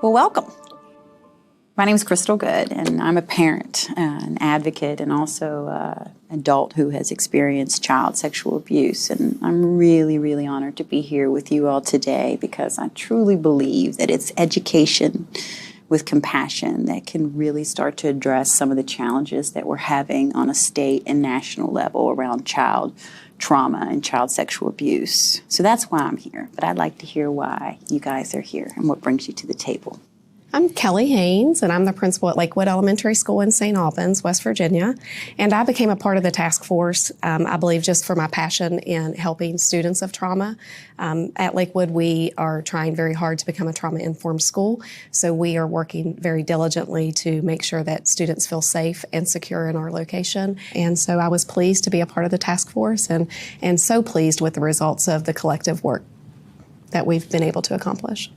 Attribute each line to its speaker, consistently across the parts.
Speaker 1: Well, welcome. My name is Crystal Good, and I'm a parent, an advocate, and also an adult who has experienced child sexual abuse. And I'm really, really honored to be here with you all today because I truly believe that it's education with compassion that can really start to address some of the challenges that we're having on a state and national level around child trauma and child sexual abuse. So that's why I'm here, but I'd like to hear why you guys are here and what brings you to the table.
Speaker 2: I'm Kelly Haynes, and I'm the principal at Lakewood Elementary School in St. Albans, West Virginia. And I became a part of the task force, I believe, just for my passion in helping students of trauma. At Lakewood, we are trying very hard to become a trauma-informed school, so we are working very diligently to make sure that students feel safe and secure in our location. And so I was pleased to be a part of the task force and so pleased with the results of the collective work that we've been able to accomplish.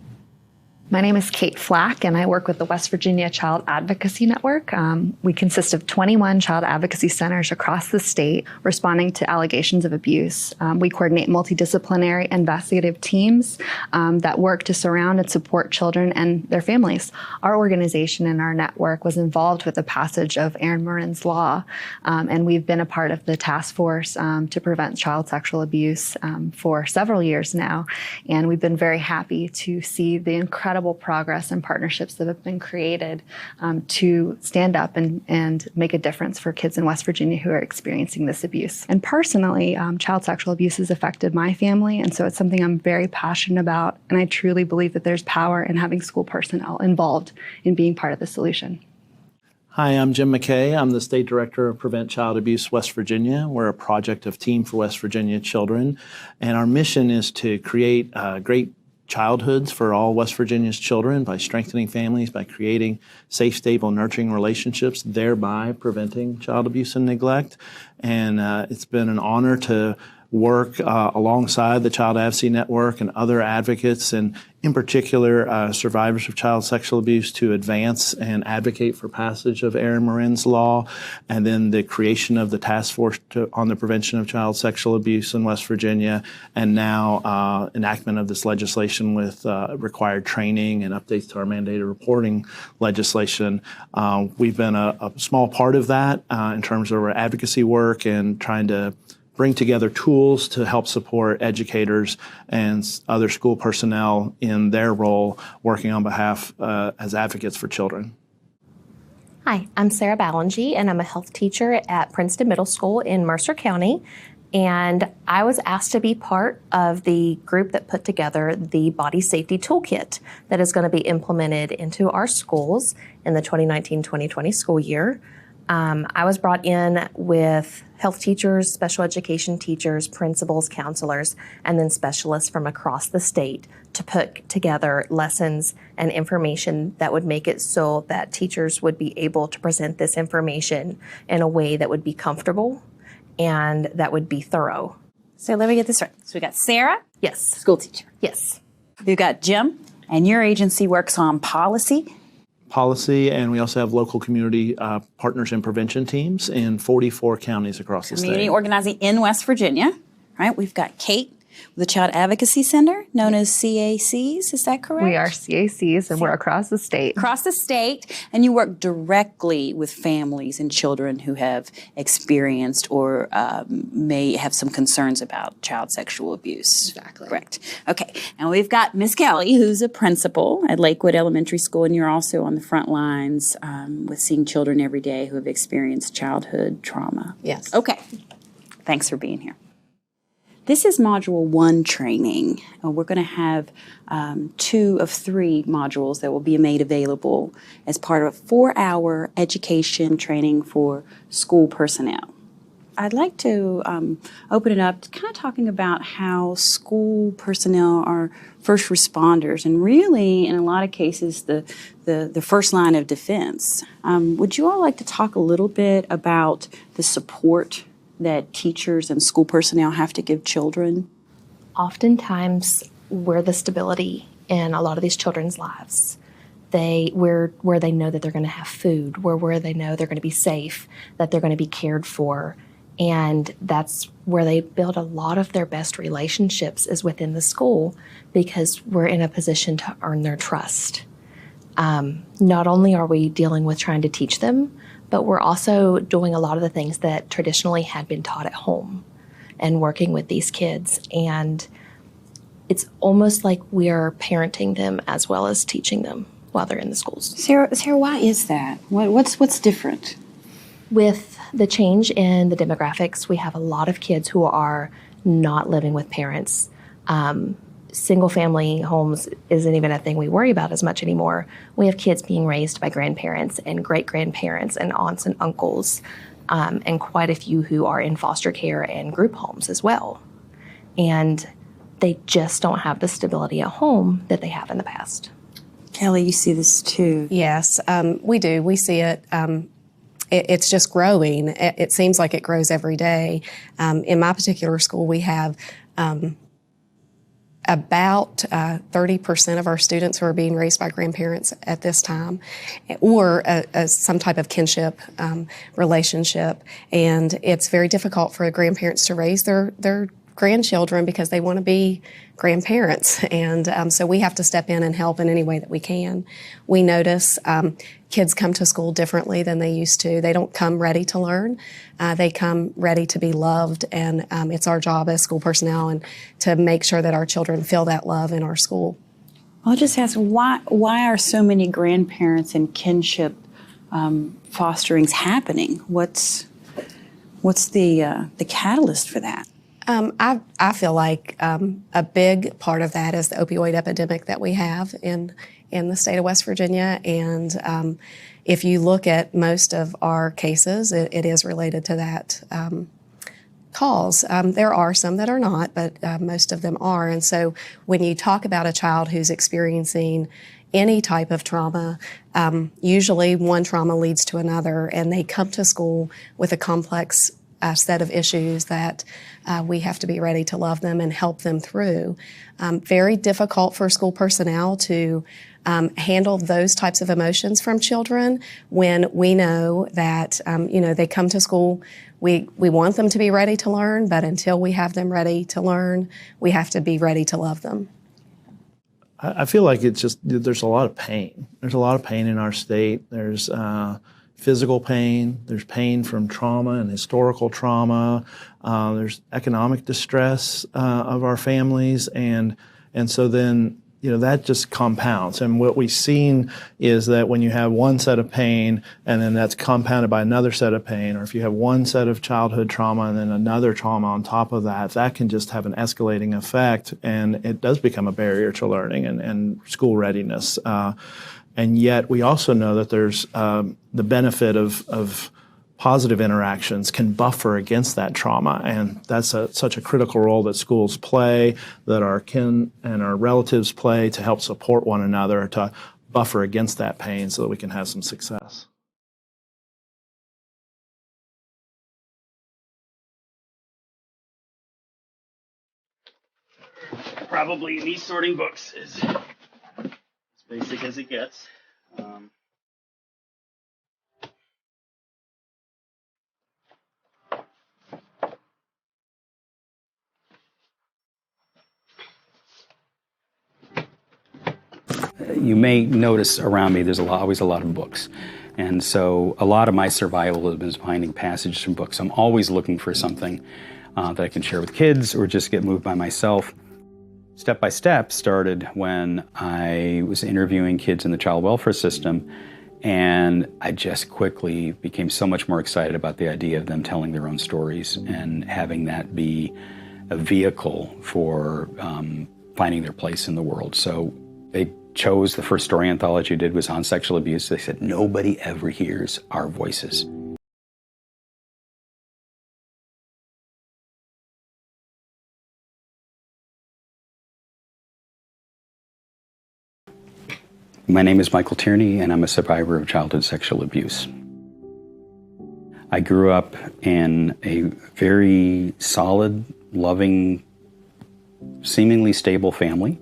Speaker 3: My name is Kate Flack, and I work with the West Virginia Child Advocacy Network. We consist of 21 child advocacy centers across the state responding to allegations of abuse. We coordinate multidisciplinary investigative teams that work to surround and support children and their families. Our organization and our network was involved with the passage of Aaron Marin's law, and we've been a part of the task force to prevent child sexual abuse for several years now. And we've been very happy to see the incredible progress and partnerships that have been created to stand up and make a difference for kids in West Virginia who are experiencing this abuse. And personally, child sexual abuse has affected my family, and so it's something I'm very passionate about, and I truly believe that there's power in having school personnel involved in being part of the solution.
Speaker 4: Hi, I'm Jim McKay. I'm the State Director of Prevent Child Abuse West Virginia. We're a project of Team for West Virginia Children, and our mission is to create great childhoods for all West Virginia's children by strengthening families, by creating safe, stable, nurturing relationships, thereby preventing child abuse and neglect. And it's been an honor to work alongside the Child Advocacy Network and other advocates, and in particular survivors of child sexual abuse, to advance and advocate for passage of Aaron Marin's law, and then the creation of the task force on the prevention of child sexual abuse in West Virginia, and now enactment of this legislation with required training and updates to our mandated reporting legislation. We've been a small part of that in terms of our advocacy work and trying to bring together tools to help support educators and other school personnel in their role working on behalf as advocates for children.
Speaker 5: Hi, I'm Sarah Ballingy, and I'm a health teacher at Princeton Middle School in Mercer County. And I was asked to be part of the group that put together the Body Safety Toolkit that is going to be implemented into our schools in the 2019-2020 school year. I was brought in with health teachers, special education teachers, principals, counselors, and then specialists from across the state to put together lessons and information that would make it so that teachers would be able to present this information in a way that would be comfortable and that would be thorough.
Speaker 1: So let me get this right. So we got Sarah,
Speaker 5: Yes.
Speaker 1: school teacher.
Speaker 5: Yes.
Speaker 1: We've got Jim, and your agency works on policy.
Speaker 4: And we also have local community partners and prevention teams in 44 counties across the state.
Speaker 1: Community organizing in West Virginia, right? We've got Kate with the Child Advocacy Center, known as CACs. Is that correct?
Speaker 3: We are CACs, and we're across the state.
Speaker 1: Across the state, and you work directly with families and children who have experienced or may have some concerns about child sexual abuse.
Speaker 2: Exactly.
Speaker 1: Correct. Okay, and we've got Miss Kelly, who's a principal at Lakewood Elementary School, and you're also on the front lines with seeing children every day who have experienced childhood trauma.
Speaker 2: Yes.
Speaker 1: Okay, thanks for being here. This is Module 1 training. We're going to have 2 of 3 modules that will be made available as part of a 4-hour education training for school personnel. I'd like to open it up to kind of talking about how school personnel are first responders and really, in a lot of cases, the first line of defense. Would you all like to talk a little bit about the support that teachers and school personnel have to give children?
Speaker 5: Oftentimes, we're the stability in a lot of these children's lives. Where they know that they're going to have food, where they know they're going to be safe, that they're going to be cared for. And that's where they build a lot of their best relationships is within the school, because we're in a position to earn their trust. Not only are we dealing with trying to teach them, but we're also doing a lot of the things that traditionally had been taught at home and working with these kids. And it's almost like we are parenting them as well as teaching them while they're in the schools.
Speaker 1: Sarah, why is that? What's different?
Speaker 5: With the change in the demographics, we have a lot of kids who are not living with parents. Single-family homes isn't even a thing we worry about as much anymore. We have kids being raised by grandparents and great-grandparents and aunts and uncles, and quite a few who are in foster care and group homes as well. And they just don't have the stability at home that they have in the past.
Speaker 1: Kelly, you see this too.
Speaker 2: Yes, we do. We see it. It's just growing. It seems like it grows every day. In my particular school, we have about 30% of our students who are being raised by grandparents at this time, or some type of kinship relationship. And it's very difficult for grandparents to raise their grandchildren because they want to be grandparents. And so we have to step in and help in any way that we can. We notice kids come to school differently than they used to. They don't come ready to learn. They come ready to be loved. And it's our job as school personnel and to make sure that our children feel that love in our school.
Speaker 1: I'll just ask, why are so many grandparents and kinship fosterings happening? What's the catalyst for that?
Speaker 2: I feel like a big part of that is the opioid epidemic that we have in the state of West Virginia. And if you look at most of our cases, it is related to that cause. There are some that are not, but most of them are. And so when you talk about a child who's experiencing any type of trauma, usually one trauma leads to another, and they come to school with a complex set of issues that we have to be ready to love them and help them through. Very difficult for school personnel to handle those types of emotions from children when we know that, they come to school. We want them to be ready to learn, but until we have them ready to learn, we have to be ready to love them.
Speaker 4: I feel like there's a lot of pain. There's a lot of pain in our state. There's physical pain, there's pain from trauma and historical trauma, there's economic distress of our families, and so then that just compounds. And what we've seen is that when you have one set of pain and then that's compounded by another set of pain, or if you have one set of childhood trauma and then another trauma on top of that, that can just have an escalating effect, and it does become a barrier to learning and school readiness. And yet we also know that there's the benefit of positive interactions can buffer against that trauma. And that's such a critical role that schools play, that our kin and our relatives play to help support one another, to buffer against that pain so that we can have some success.
Speaker 6: Probably me sorting books is as basic as it gets. You may notice around me there's always a lot of books. And so a lot of my survival has been finding passages from books. I'm always looking for something that I can share with kids or just get moved by myself. Step by Step started when I was interviewing kids in the child welfare system, and I just quickly became so much more excited about the idea of them telling their own stories and having that be a vehicle for finding their place in the world. So they chose, the first story anthology I did was on sexual abuse. They said, nobody ever hears our voices. My name is Michael Tierney, and I'm a survivor of childhood sexual abuse. I grew up in a very solid, loving, seemingly stable family,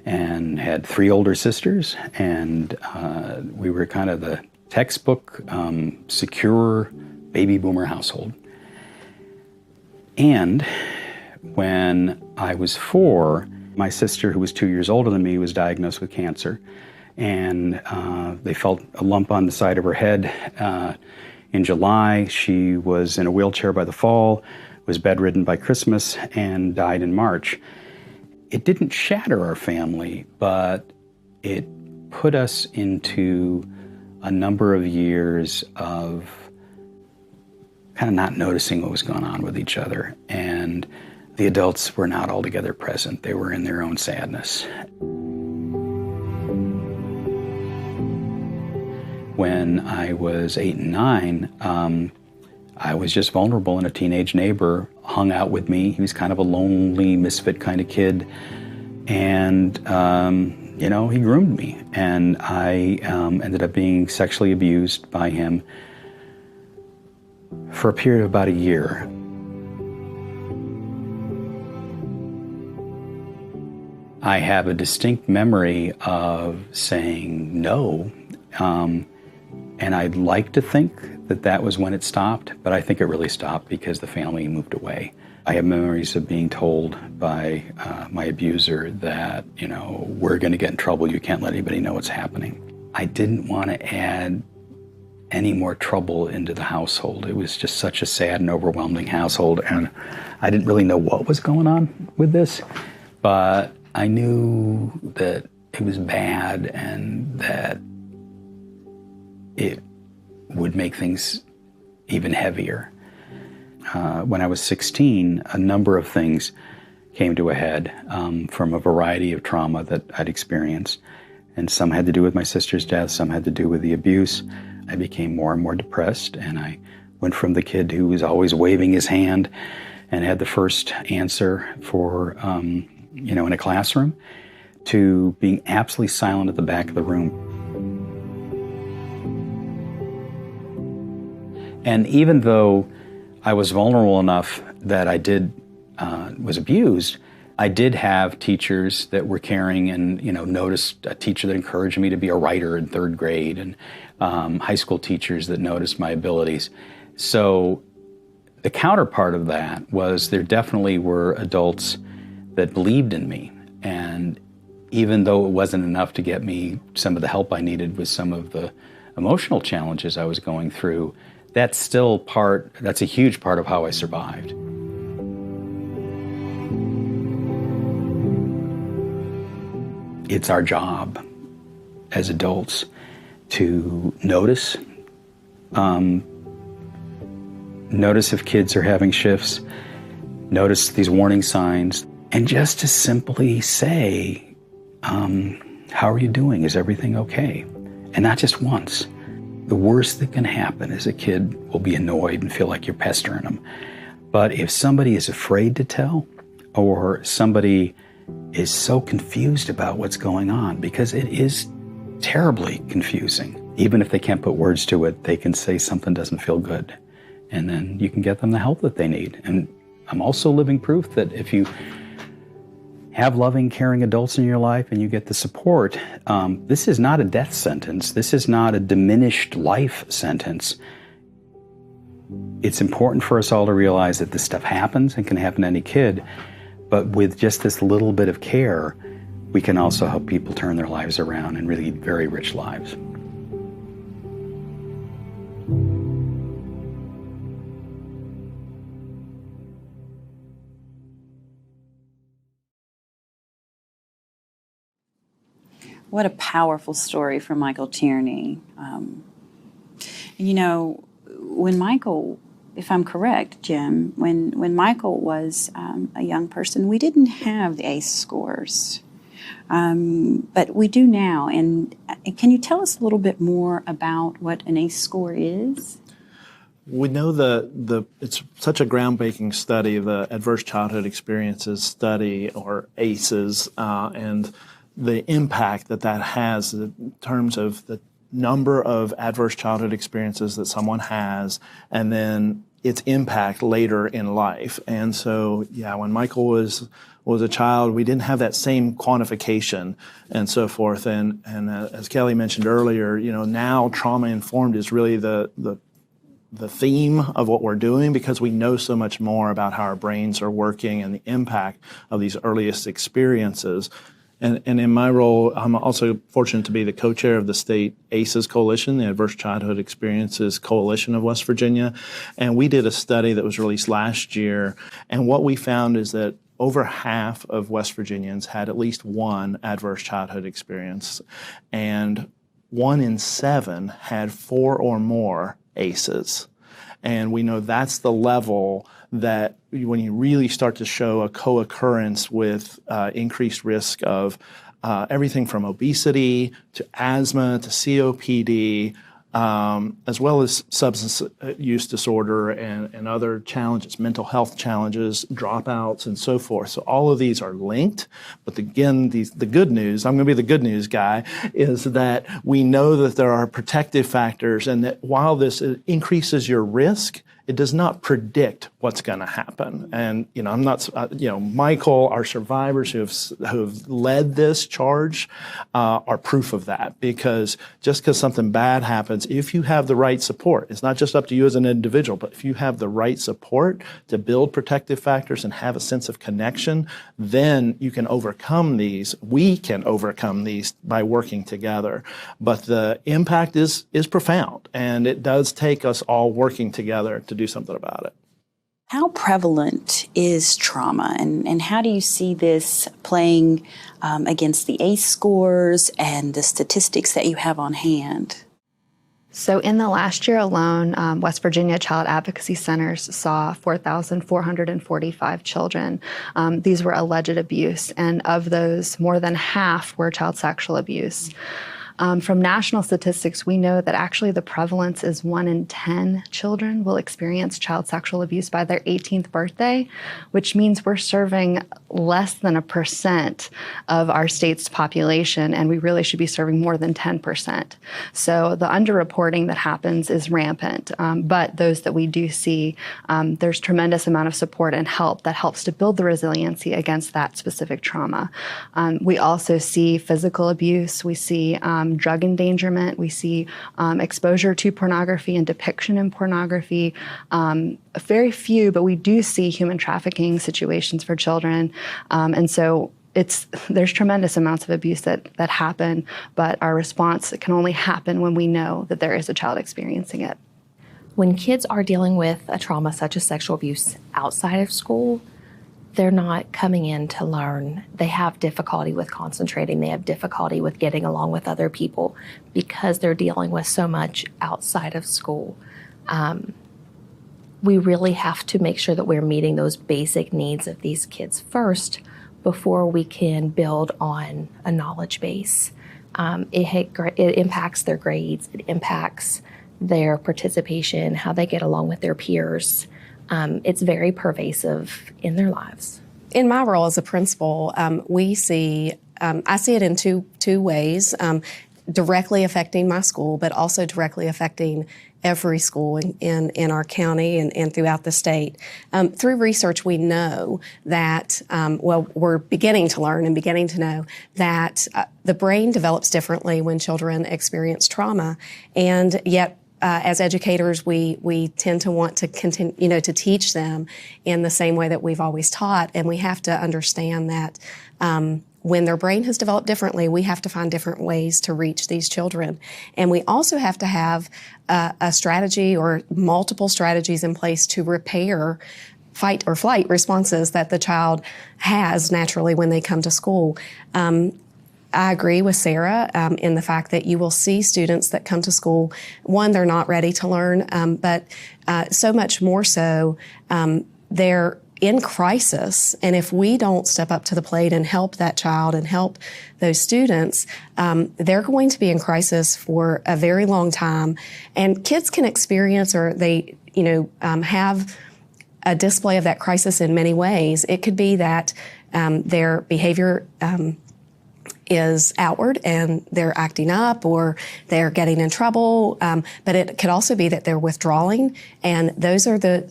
Speaker 6: and had 3 older sisters, and we were kind of the textbook, secure baby boomer household. And when I was 4, my sister, who was 2 years older than me, was diagnosed with cancer. and they felt a lump on the side of her head in July. She was in a wheelchair by the fall, was bedridden by Christmas, and died in March. It didn't shatter our family, but it put us into a number of years of kind of not noticing what was going on with each other. And the adults were not altogether present. They were in their own sadness. When I was 8 and 9, I was just vulnerable, and a teenage neighbor hung out with me. He was kind of a lonely, misfit kind of kid. And, he groomed me. And I ended up being sexually abused by him for a period of about a year. I have a distinct memory of saying no, and I'd like to think that that was when it stopped, but I think it really stopped because the family moved away. I have memories of being told by my abuser that, we're going to get in trouble, you can't let anybody know what's happening. I didn't want to add any more trouble into the household. It was just such a sad and overwhelming household, and I didn't really know what was going on with this, but I knew that it was bad and that it would make things even heavier. When I was 16, a number of things came to a head from a variety of trauma that I'd experienced. And some had to do with my sister's death, some had to do with the abuse. I became more and more depressed, and I went from the kid who was always waving his hand and had the first answer for, in a classroom, to being absolutely silent at the back of the room. And even though I was vulnerable enough that I was abused, I did have teachers that were caring and, noticed a teacher that encouraged me to be a writer in 3rd grade, and high school teachers that noticed my abilities. So the counterpart of that was there definitely were adults that believed in me. And even though it wasn't enough to get me some of the help I needed with some of the emotional challenges I was going through, that's a huge part of how I survived. It's our job as adults to notice if kids are having shifts, notice these warning signs, and just to simply say, how are you doing? Is everything okay? And not just once. The worst that can happen is a kid will be annoyed and feel like you're pestering them. But if somebody is afraid to tell, or somebody is so confused about what's going on, because it is terribly confusing. Even if they can't put words to it, they can say something doesn't feel good. And then you can get them the help that they need. And I'm also living proof that if you have loving, caring adults in your life and you get the support, this is not a death sentence. This is not a diminished life sentence. It's important for us all to realize that this stuff happens and can happen to any kid, but with just this little bit of care, we can also help people turn their lives around and really lead very rich lives.
Speaker 1: What a powerful story from Michael Tierney. When Michael, if I'm correct, Jim, when Michael was a young person, we didn't have the ACE scores, but we do now. And can you tell us a little bit more about what an ACE score is?
Speaker 4: We know it's such a groundbreaking study, the Adverse Childhood Experiences Study, or ACEs, and the impact that has in terms of the number of adverse childhood experiences that someone has, and then its impact later in life. And so, when Michael was a child, we didn't have that same quantification and so forth. And as Kelly mentioned earlier, now trauma-informed is really the theme of what we're doing, because we know so much more about how our brains are working and the impact of these earliest experiences. And in my role, I'm also fortunate to be the co-chair of the state ACEs Coalition, the Adverse Childhood Experiences Coalition of West Virginia. And we did a study that was released last year. And what we found is that over half of West Virginians had at least one adverse childhood experience. And 1 in 7 had 4 or more ACEs. And we know that's the level that when you really start to show a co-occurrence with increased risk of everything from obesity to asthma to COPD, as well as substance use disorder and other challenges, mental health challenges, dropouts, and so forth. So all of these are linked. But again, the good news, I'm going to be the good news guy, is that we know that there are protective factors, and that while this increases your risk, it does not predict what's going to happen. And, I'm not, Michael, our survivors who have led this charge are proof of that, because just because something bad happens, if you have the right support, it's not just up to you as an individual, but if you have the right support to build protective factors and have a sense of connection, then you can overcome these. We can overcome these by working together. But the impact is profound, and it does take us all working together to do something about it.
Speaker 1: How prevalent is trauma, and how do you see this playing against the ACE scores and the statistics that you have on hand?
Speaker 3: So in the last year alone, West Virginia Child Advocacy Centers saw 4,445 children. These were alleged abuse, and of those, more than half were child sexual abuse. From national statistics, we know that actually the prevalence is 1 in 10 children will experience child sexual abuse by their 18th birthday, which means we're serving less than 1% of our state's population, and we really should be serving more than 10%. So the underreporting that happens is rampant, but those that we do see, there's tremendous amount of support and help that helps to build the resiliency against that specific trauma. We also see physical abuse, we see drug endangerment, we see exposure to pornography and depiction in pornography. Very few, but we do see human trafficking situations for children. And so there's tremendous amounts of abuse that happen, but our response can only happen when we know that there is a child experiencing it.
Speaker 5: When kids are dealing with a trauma such as sexual abuse outside of school, they're not coming in to learn. They have difficulty with concentrating. They have difficulty with getting along with other people because they're dealing with so much outside of school. We really have to make sure that we're meeting those basic needs of these kids first before we can build on a knowledge base. It impacts their grades. It impacts their participation, how they get along with their peers. It's very pervasive in their lives.
Speaker 2: In my role as a principal, I see it in two ways, directly affecting my school, but also directly affecting every school in our county and throughout the state. Through research, we know that, we're beginning to learn and beginning to know that the brain develops differently when children experience trauma, and yet as educators, we tend to want to continue, to teach them in the same way that we've always taught, and we have to understand that when their brain has developed differently, we have to find different ways to reach these children, and we also have to have a strategy or multiple strategies in place to repair fight or flight responses that the child has naturally when they come to school. I agree with Sarah in the fact that you will see students that come to school, one, they're not ready to learn, but so much more so, they're in crisis. And if we don't step up to the plate and help that child and help those students, they're going to be in crisis for a very long time. And kids can experience, or they, have a display of that crisis in many ways. It could be that their behavior is outward and they're acting up or they're getting in trouble. But it could also be that they're withdrawing. And those are the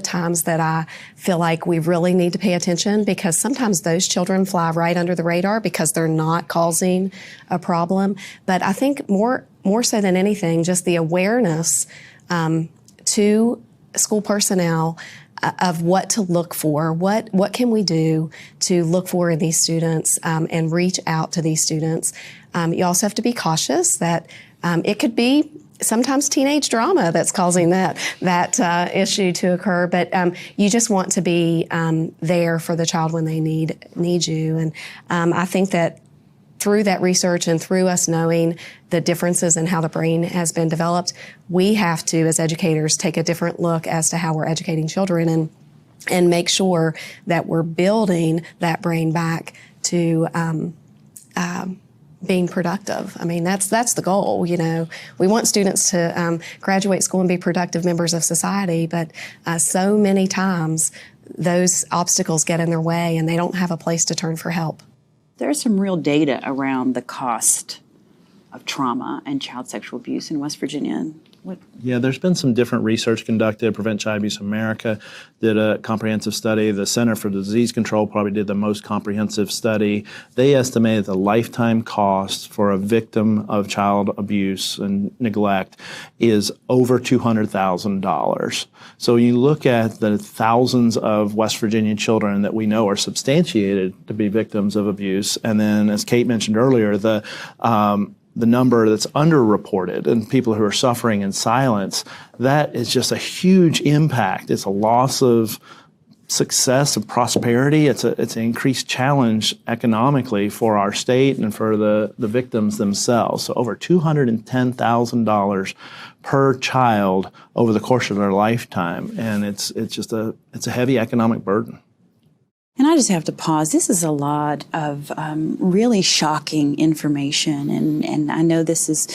Speaker 2: times that I feel like we really need to pay attention, because sometimes those children fly right under the radar because they're not causing a problem. But I think more so than anything, just the awareness to school personnel of what to look for. What can we do to look for in these students and reach out to these students? You also have to be cautious that it could be sometimes teenage drama that's causing that issue to occur, but you just want to be there for the child when they need you. And I think that through that research and through us knowing the differences in how the brain has been developed, we have to, as educators, take a different look as to how we're educating children and make sure that we're building that brain back to being productive. I mean, that's the goal. We want students to graduate school and be productive members of society, but so many times those obstacles get in their way and they don't have a place to turn for help.
Speaker 1: There's some real data around the cost of trauma and child sexual abuse in West Virginia.
Speaker 4: Yeah, there's been some different research conducted. Prevent Child Abuse America did a comprehensive study. The Center for Disease Control probably did the most comprehensive study. They estimated the lifetime cost for a victim of child abuse and neglect is over $200,000. So you look at the thousands of West Virginia children that we know are substantiated to be victims of abuse, and then, as Kate mentioned earlier, the number that's underreported and people who are suffering in silence, that is just a huge impact. It's a loss of success, of prosperity. It's an increased challenge economically for our state and for the victims themselves. So over $210,000 per child over the course of their lifetime. And it's a heavy economic burden.
Speaker 1: And I just have to pause. This is a lot of really shocking information, and I know this is,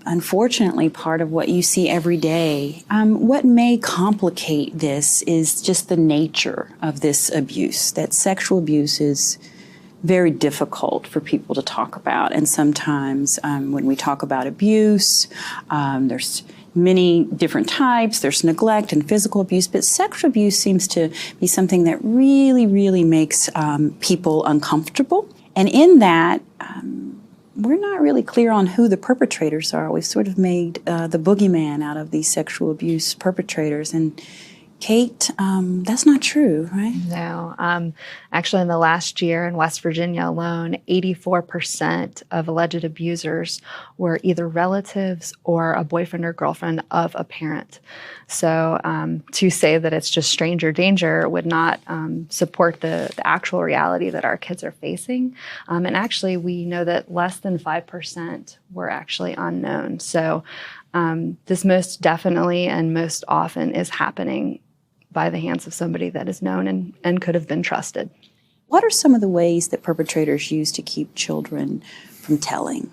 Speaker 1: unfortunately part of what you see every day. What may complicate this is just the nature of this abuse, that sexual abuse is very difficult for people to talk about. And sometimes when we talk about abuse, there's many different types. There's neglect and physical abuse, but sexual abuse seems to be something that really, really makes people uncomfortable. And in that, we're not really clear on who the perpetrators are. We've sort of made the boogeyman out of these sexual abuse perpetrators. And Kate, that's not true, right?
Speaker 3: No. Actually, in the last year in West Virginia alone, 84% of alleged abusers were either relatives or a boyfriend or girlfriend of a parent. So to say that it's just stranger danger would not support the actual reality that our kids are facing. And actually, we know that less than 5% were actually unknown. So this most definitely and most often is happening by the hands of somebody that is known and could have been trusted.
Speaker 1: What are some of the ways that perpetrators use to keep children from telling?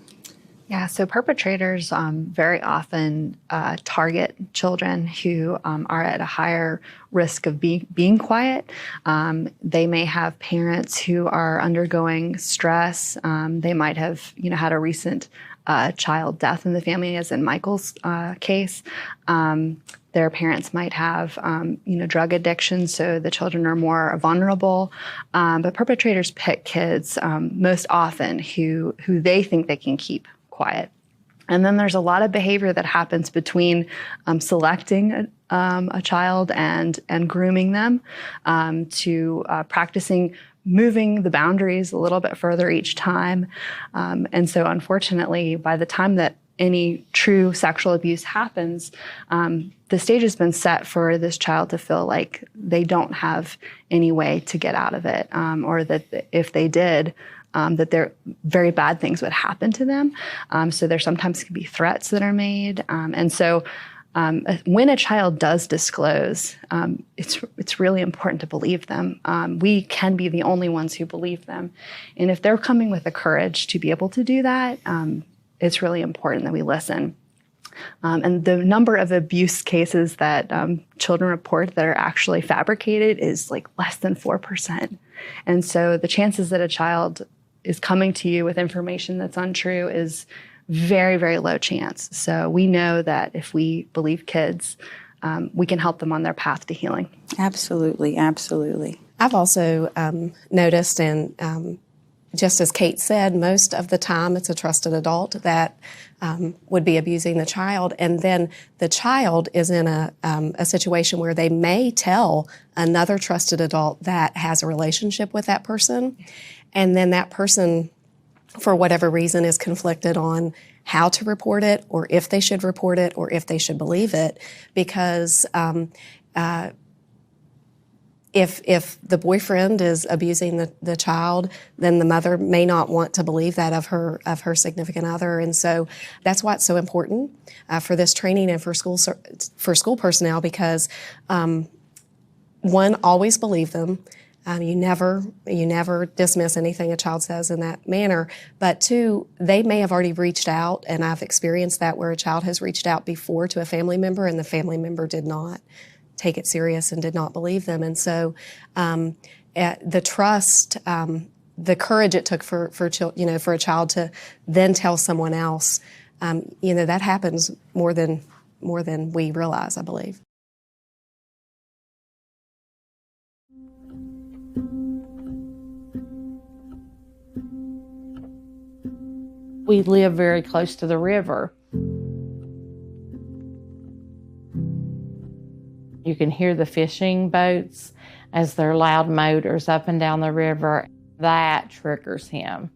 Speaker 3: Yeah, so perpetrators very often target children who are at a higher risk of being quiet. They may have parents who are undergoing stress. They might have, had a recent child death in the family, as in Michael's case. Their parents might have, drug addiction, so the children are more vulnerable. But perpetrators pick kids most often who they think they can keep quiet. And then there's a lot of behavior that happens between selecting a child and grooming them to practicing moving the boundaries a little bit further each time. And so unfortunately, by the time that any true sexual abuse happens, the stage has been set for this child to feel like they don't have any way to get out of it, or that if they did, that there very bad things would happen to them. So there sometimes can be threats that are made. And so when a child does disclose, it's really important to believe them. We can be the only ones who believe them. And if they're coming with the courage to be able to do that, it's really important that we listen. And the number of abuse cases that children report that are actually fabricated is like less than 4%. And so the chances that a child is coming to you with information that's untrue is very, very low chance. So we know that if we believe kids, we can help them on their path to healing.
Speaker 1: Absolutely, absolutely.
Speaker 2: I've also noticed and just as Kate said, most of the time it's a trusted adult that would be abusing the child, and then the child is in a situation where they may tell another trusted adult that has a relationship with that person, and then that person, for whatever reason, is conflicted on how to report it, or if they should report it, or if they should believe it, because if the boyfriend is abusing the child, then the mother may not want to believe that of her significant other, and so that's why it's so important for this training and for school personnel, because one, always believe them. You never dismiss anything a child says in that manner. But two, they may have already reached out, and I've experienced that where a child has reached out before to a family member, and the family member did not take it serious and did not believe them. And so the trust, the courage it took for a child to then tell someone else, that happens more than we realize, I believe.
Speaker 7: We live very close to the river. You can hear the fishing boats as their loud motors up and down the river. That triggers him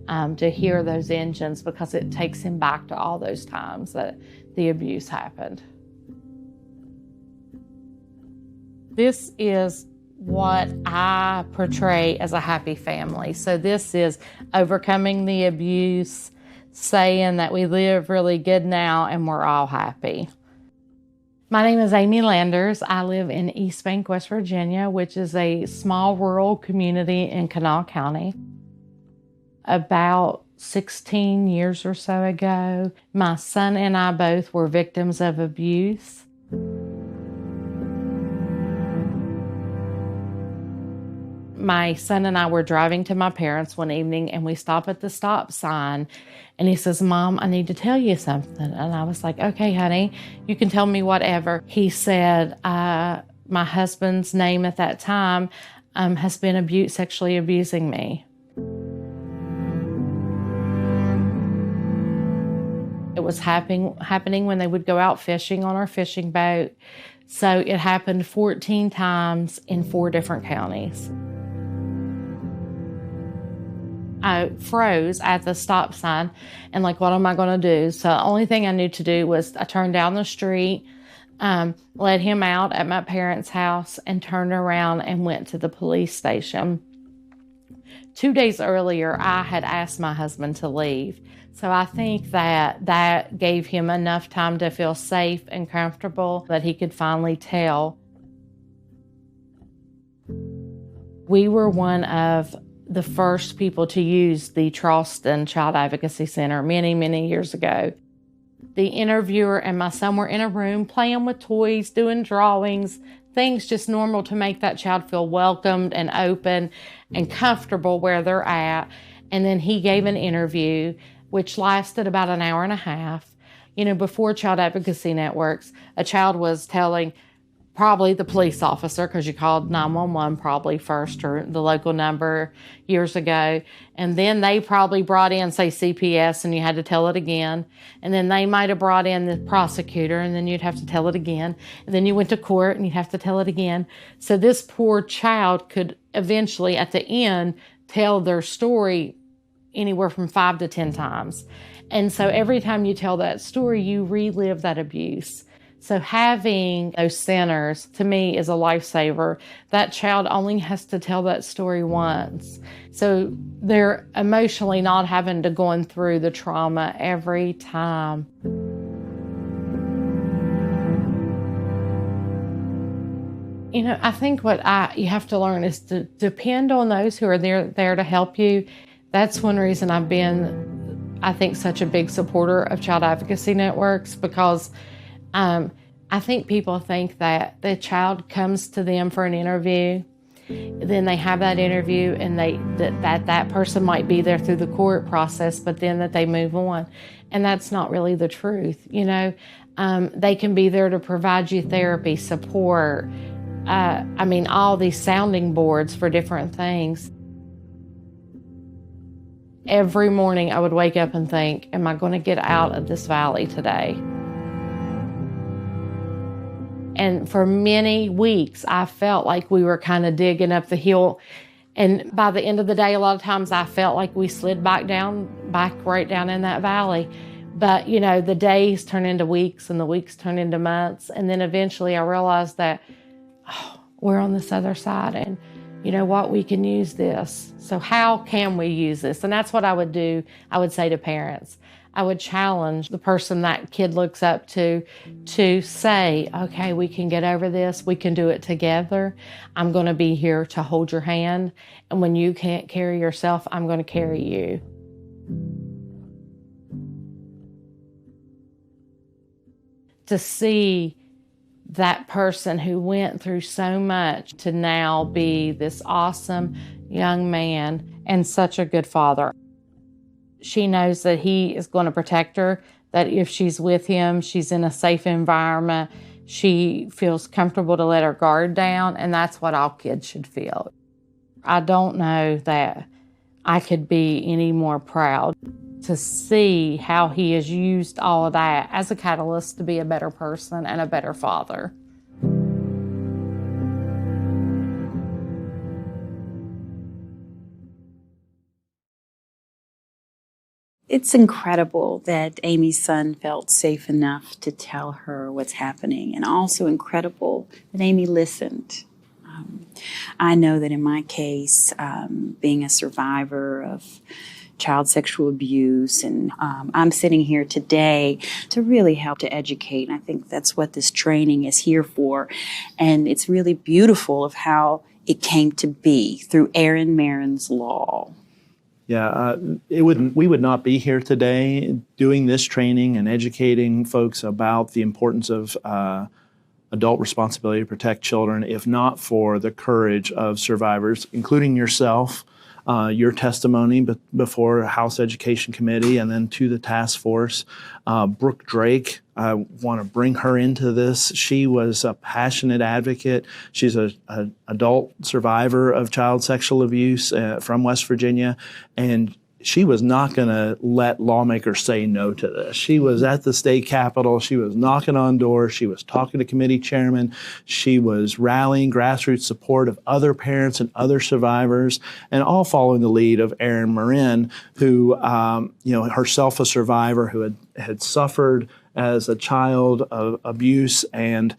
Speaker 7: to hear those engines, because it takes him back to all those times that the abuse happened. This is what I portray as a happy family. So this is overcoming the abuse, saying that we live really good now and we're all happy. My name is Amy Landers. I live in East Bank, West Virginia, which is a small rural community in Kanawha County. About 16 years or so ago, my son and I both were victims of abuse. My son and I were driving to my parents one evening, and we stop at the stop sign, and he says, "Mom, I need to tell you something." And I was like, "Okay, honey, you can tell me whatever." He said, my husband's name at that time has been sexually abusing me. It was happening when they would go out fishing on our fishing boat. So it happened 14 times in 4 different counties. I froze at the stop sign and what am I going to do? So the only thing I knew to do was I turned down the street, let him out at my parents' house, and turned around and went to the police station. 2 days earlier, I had asked my husband to leave. So I think that gave him enough time to feel safe and comfortable that he could finally tell. We were one of the first people to use the Charleston Child Advocacy Center many, many years ago. The interviewer and my son were in a room playing with toys, doing drawings, things just normal to make that child feel welcomed and open and comfortable where they're at. And then he gave an interview, which lasted about an hour and a half. Before Child Advocacy Networks, a child was telling probably the police officer, because you called 911 probably first, or the local number years ago. And then they probably brought in, say, CPS, and you had to tell it again. And then they might have brought in the prosecutor, and then you'd have to tell it again. And then you went to court, and you'd have to tell it again. So this poor child could eventually, at the end, tell their story anywhere from 5 to 10 times. And so every time you tell that story, you relive that abuse. So having those centers, to me, is a lifesaver. That child only has to tell that story once. So they're emotionally not having to go through the trauma every time. I think what you have to learn is to depend on those who are there to help you. That's one reason I've been, I think, such a big supporter of Child Advocacy Networks, because I think people think that the child comes to them for an interview, then they have that interview, and that person might be there through the court process, but then that they move on. And that's not really the truth. They can be there to provide you therapy, support, all these sounding boards for different things. Every morning I would wake up and think, am I going to get out of this valley today? And for many weeks, I felt like we were kind of digging up the hill. And by the end of the day, a lot of times I felt like we slid back right down in that valley. But, you know, the days turn into weeks and the weeks turn into months. And then eventually I realized that, we're on this other side. And you know what, we can use this. So how can we use this? And that's what I would do. I would say to parents, I would challenge the person that kid looks up to say, okay, we can get over this. We can do it together. I'm going to be here to hold your hand. And when you can't carry yourself, I'm going to carry you. To see that person who went through so much to now be this awesome young man and such a good father. She knows that he is going to protect her, that if she's with him, she's in a safe environment. She feels comfortable to let her guard down, and that's what all kids should feel. I don't know that I could be any more proud to see how he has used all of that as a catalyst to be a better person and a better father.
Speaker 1: It's incredible that Amy's son felt safe enough to tell her what's happening, and also incredible that Amy listened. I know that in my case, being a survivor of child sexual abuse, and I'm sitting here today to really help to educate. And I think that's what this training is here for. And it's really beautiful of how it came to be through Aaron Marin's law.
Speaker 4: Yeah, we would not be here today doing this training and educating folks about the importance of adult responsibility to protect children if not for the courage of survivors, including yourself, your testimony before House Education Committee and then to the task force. Brooke Drake, I want to bring her into this. She was a passionate advocate. She's an adult survivor of child sexual abuse from West Virginia, and she was not going to let lawmakers say no to this. She was at the state capitol. She was knocking on doors. She was talking to committee chairmen. She was rallying grassroots support of other parents and other survivors, and all following the lead of Erin Marin, who, herself a survivor who had suffered as a child of abuse and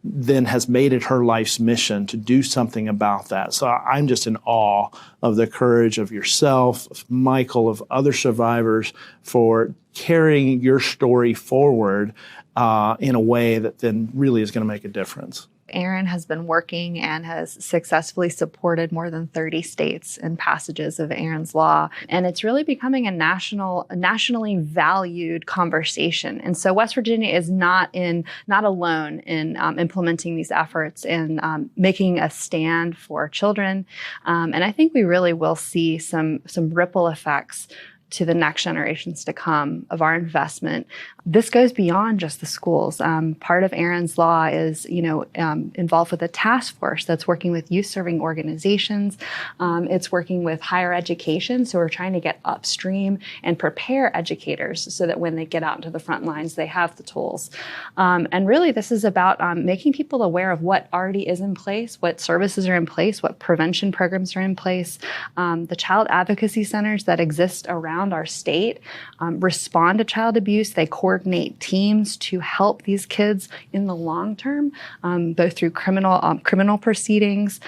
Speaker 4: then has made it her life's mission to do something about that. So I'm just in awe of the courage of yourself, of Michael, of other survivors for carrying your story forward in a way that then really is going to make a difference.
Speaker 3: Aaron has been working and has successfully supported more than 30 states in passages of Aaron's Law. And it's really becoming a nationally valued conversation. And so West Virginia is not alone in implementing these efforts and making a stand for children. And I think we really will see some ripple effects to the next generations to come of our investment. This goes beyond just the schools. Part of Aaron's Law is, involved with a task force that's working with youth-serving organizations. It's working with higher education, so we're trying to get upstream and prepare educators so that when they get out into the front lines, they have the tools. And really, this is about making people aware of what already is in place, what services are in place, what prevention programs are in place. The child advocacy centers that exist around our state respond to child abuse. They coordinate teams to help these kids in the long term, both through criminal proceedings,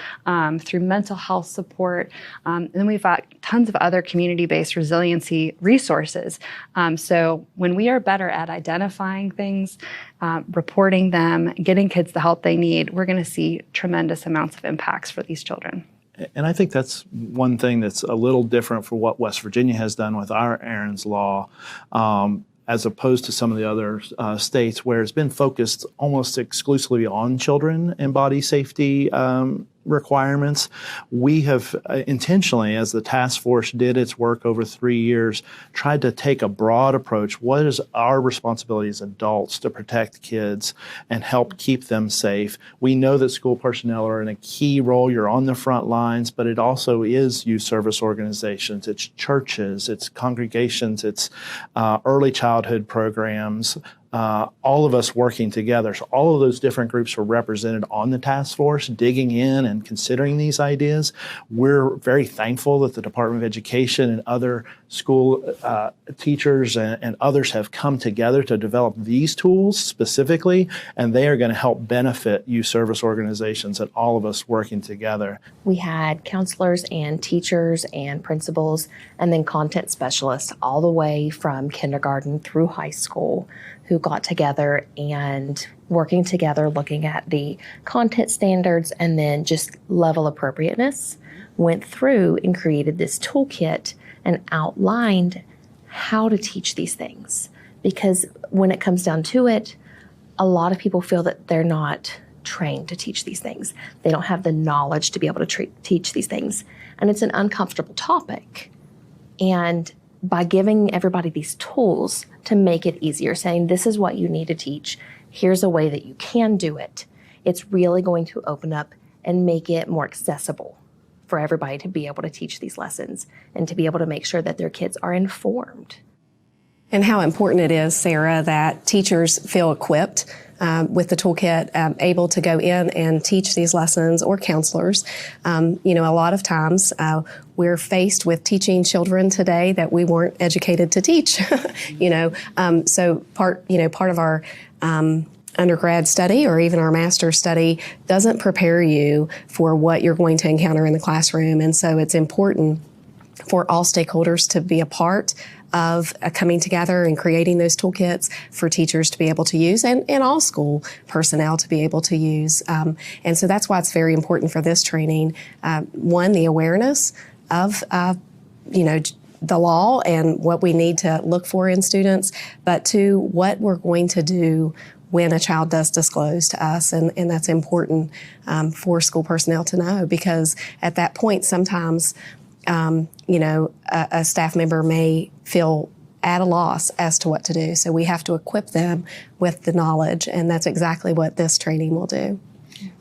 Speaker 3: through mental health support. And then we've got tons of other community-based resiliency resources. So when we are better at identifying things, reporting them, getting kids the help they need, we're going to see tremendous amounts of impacts for these children.
Speaker 4: And I think that's one thing that's a little different for what West Virginia has done with our Aaron's Law, as opposed to some of the other states where it's been focused almost exclusively on children and body safety requirements. We have intentionally, as the task force did its work over 3 years, tried to take a broad approach. What is our responsibility as adults to protect kids and help keep them safe? We know that school personnel are in a key role. You're on the front lines, but it also is youth service organizations, it's churches, it's congregations, it's early childhood programs, all of us working together. So all of those different groups were represented on the task force, digging in and considering these ideas. We're very thankful that the Department of Education and other school teachers and others have come together to develop these tools specifically, and they are going to help benefit youth service organizations and all of us working together.
Speaker 5: We had counselors and teachers and principals and then content specialists all the way from kindergarten through high school who got together and working together looking at the content standards and then just level appropriateness, went through and created this toolkit and outlined how to teach these things. Because when it comes down to it, a lot of people feel that they're not trained to teach these things. They don't have the knowledge to be able to teach these things. And it's an uncomfortable topic. And by giving everybody these tools to make it easier, saying this is what you need to teach, here's a way that you can do it, it's really going to open up and make it more accessible for everybody to be able to teach these lessons and to be able to make sure that their kids are informed.
Speaker 2: And how important it is, Sarah, that teachers feel equipped with the toolkit, able to go in and teach these lessons, or counselors. A lot of times we're faced with teaching children today that we weren't educated to teach. So part of our undergrad study or even our master's study doesn't prepare you for what you're going to encounter in the classroom. And so it's important for all stakeholders to be a part of coming together and creating those toolkits for teachers to be able to use and all school personnel to be able to use. And so that's why it's very important for this training. One, the awareness of, the law and what we need to look for in students, but two, what we're going to do when a child does disclose to us. And that's important for school personnel to know, because at that point, sometimes a staff member may feel at a loss as to what to do. So we have to equip them with the knowledge, and that's exactly what this training will do.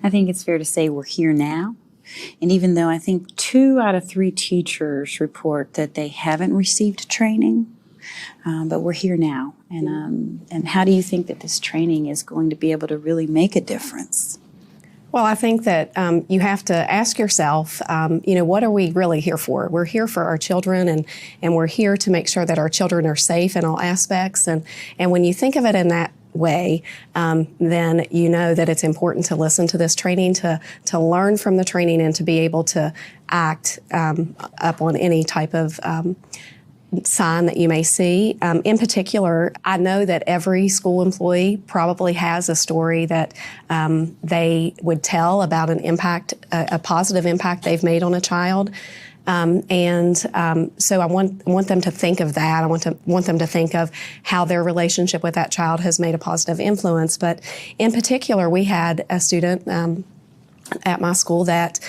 Speaker 1: I think it's fair to say we're here now. And even though I think 2 out of 3 teachers report that they haven't received training, but we're here now. And how do you think that this training is going to be able to really make a difference?
Speaker 2: Well, I think that you have to ask yourself, what are we really here for? We're here for our children, and we're here to make sure that our children are safe in all aspects. And when you think of it in that way, then you know that it's important to listen to this training, to learn from the training, and to be able to act up on any type of sign that you may see. In particular, I know that every school employee probably has a story that they would tell about an impact, a positive impact they've made on a child. So I want them to think of that. I want them to think of how their relationship with that child has made a positive influence. But in particular, we had a student at my school that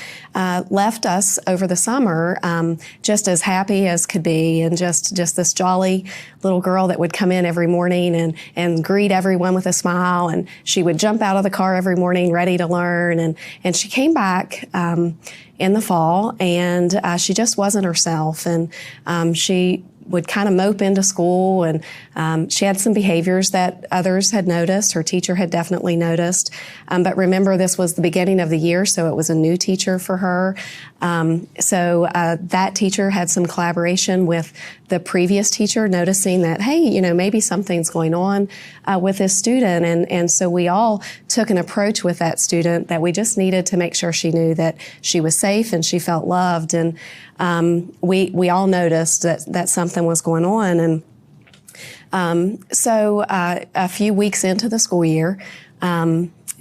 Speaker 2: left us over the summer just as happy as could be, and just this jolly little girl that would come in every morning and greet everyone with a smile, and she would jump out of the car every morning ready to learn, and she came back in the fall, and she just wasn't herself, and she would kind of mope into school, and she had some behaviors that others had noticed. Her teacher had definitely noticed. But remember, this was the beginning of the year, so it was a new teacher for her. So that teacher had some collaboration with the previous teacher, noticing that, hey, maybe something's going on with this student. And so we all took an approach with that student that we just needed to make sure she knew that she was safe and she felt loved. And we all noticed that something was going on. And so a few weeks into the school year,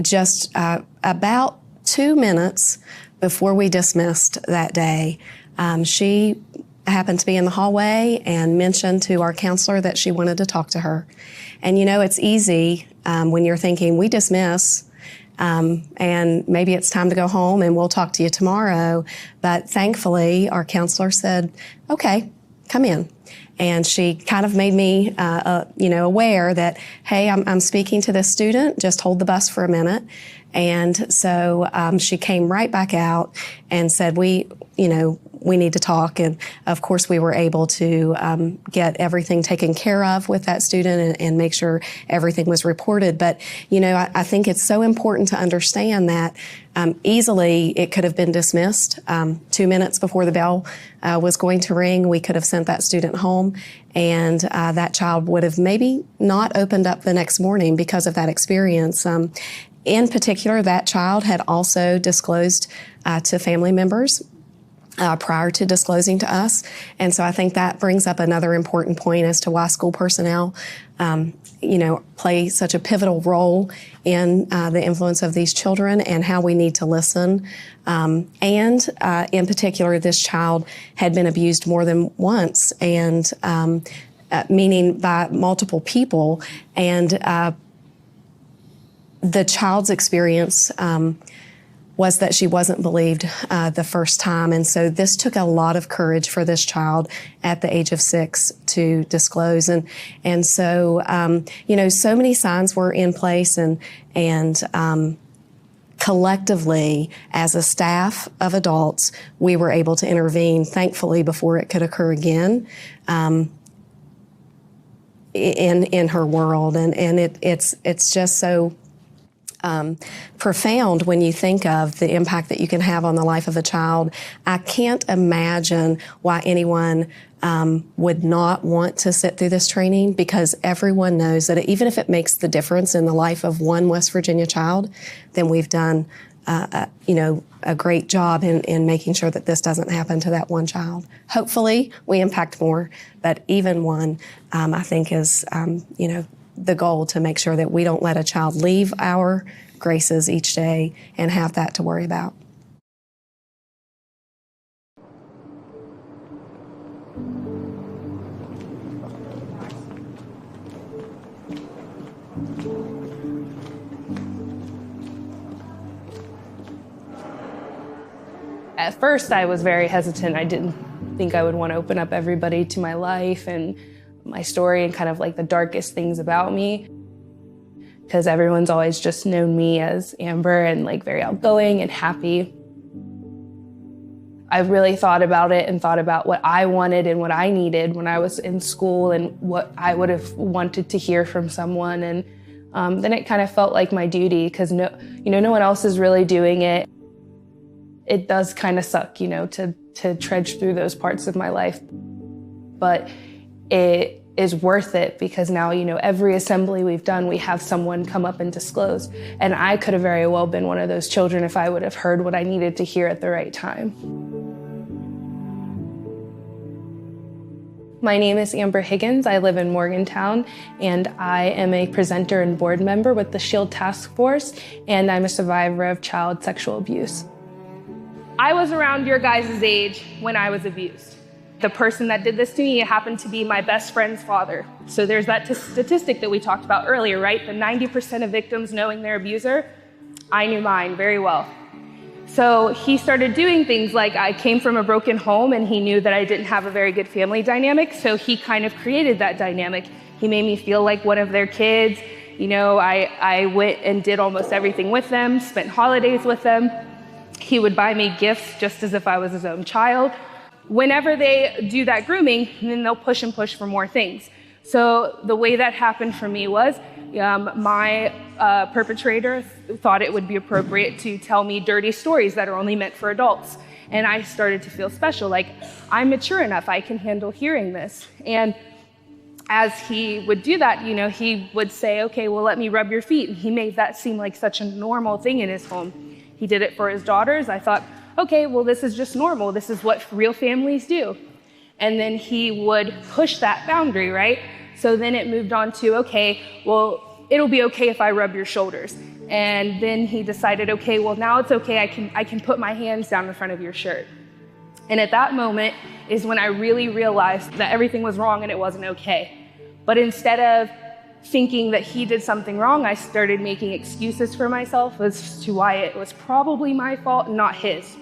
Speaker 2: just about 2 minutes before we dismissed that day, she happened to be in the hallway and mentioned to our counselor that she wanted to talk to her. And it's easy when you're thinking, we dismiss, and maybe it's time to go home and we'll talk to you tomorrow. But thankfully, our counselor said, okay, come in. And she kind of made me, aware that, hey, I'm speaking to this student, just hold the bus for a minute. And so she came right back out and said, we need to talk. And of course, we were able to get everything taken care of with that student and make sure everything was reported. But, I think it's so important to understand that easily it could have been dismissed. 2 minutes before the bell was going to ring, we could have sent that student home, and that child would have maybe not opened up the next morning because of that experience. In particular, that child had also disclosed to family members prior to disclosing to us. And so I think that brings up another important point as to why school personnel, play such a pivotal role in the influence of these children and how we need to listen. And in particular, this child had been abused more than once, and meaning by multiple people. And the child's experience was that she wasn't believed the first time. And so this took a lot of courage for this child at the age of 6 to disclose. And so, so many signs were in place, and collectively, as a staff of adults, we were able to intervene, thankfully, before it could occur again in her world. And it's just so profound when you think of the impact that you can have on the life of a child. I can't imagine why anyone would not want to sit through this training, because everyone knows that even if it makes the difference in the life of one West Virginia child, then we've done a great job in making sure that this doesn't happen to that one child. Hopefully, we impact more, but even one, I think, is the goal, to make sure that we don't let a child leave our graces each day and have that to worry about.
Speaker 8: At first, I was very hesitant. I didn't think I would want to open up everybody to my life and my story and kind of like the darkest things about me, because everyone's always just known me as Amber and like very outgoing and happy. I really thought about it and thought about what I wanted and what I needed when I was in school and what I would have wanted to hear from someone. And then it kind of felt like my duty, because no one else is really doing it. It does kind of suck, to trudge through those parts of my life. But it is worth it, because now, every assembly we've done, we have someone come up and disclose. And I could have very well been one of those children if I would have heard what I needed to hear at the right time. My name is Amber Higgins. I live in Morgantown, and I am a presenter and board member with the SHIELD Task Force, and I'm a survivor of child sexual abuse. I was around your guys' age when I was abused. The person that did this to me happened to be my best friend's father. So there's that statistic that we talked about earlier, right? The 90% of victims knowing their abuser. I knew mine very well. So he started doing things like, I came from a broken home and he knew that I didn't have a very good family dynamic, so he kind of created that dynamic. He made me feel like one of their kids. I went and did almost everything with them, spent holidays with them. He would buy me gifts just as if I was his own child. Whenever they do that grooming, then they'll push and push for more things. So the way that happened for me was my perpetrator thought it would be appropriate to tell me dirty stories that are only meant for adults. And I started to feel special, like I'm mature enough, I can handle hearing this. And as he would do that, he would say, okay, well, let me rub your feet. And he made that seem like such a normal thing in his home. He did it for his daughters. I thought, okay, well, this is just normal. This is what real families do. And then he would push that boundary, right? So then it moved on to, okay, well, it'll be okay if I rub your shoulders. And then he decided, okay, well, now it's okay. I can put my hands down in front of your shirt. And at that moment is when I really realized that everything was wrong and it wasn't okay. But instead of thinking that he did something wrong, I started making excuses for myself as to why it was probably my fault, not his.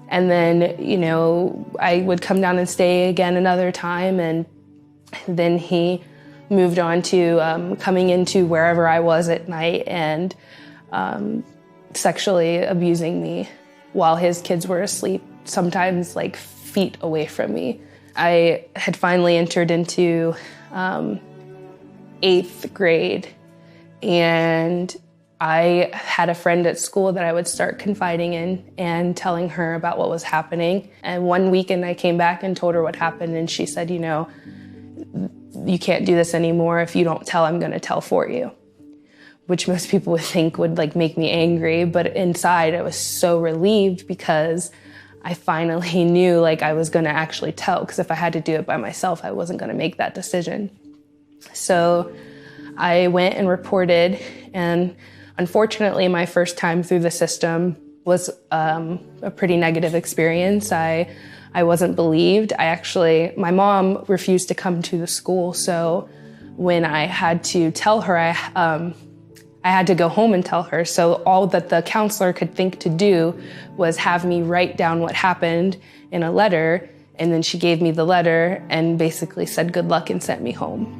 Speaker 8: And then, I would come down and stay again another time, and then he moved on to coming into wherever I was at night and sexually abusing me while his kids were asleep, sometimes like feet away from me. I had finally entered into 8th grade, and I had a friend at school that I would start confiding in and telling her about what was happening. And one weekend I came back and told her what happened, and she said, you can't do this anymore. If you don't tell, I'm going to tell for you. Which most people would think would make me angry, but inside I was so relieved because I finally knew I was going to actually tell, because if I had to do it by myself, I wasn't going to make that decision. So I went and reported, and unfortunately my first time through the system was a pretty negative experience. I wasn't believed. My mom refused to come to the school, so when I had to tell her, I had to go home and tell her. So all that the counselor could think to do was have me write down what happened in a letter, and then she gave me the letter and basically said good luck and sent me home.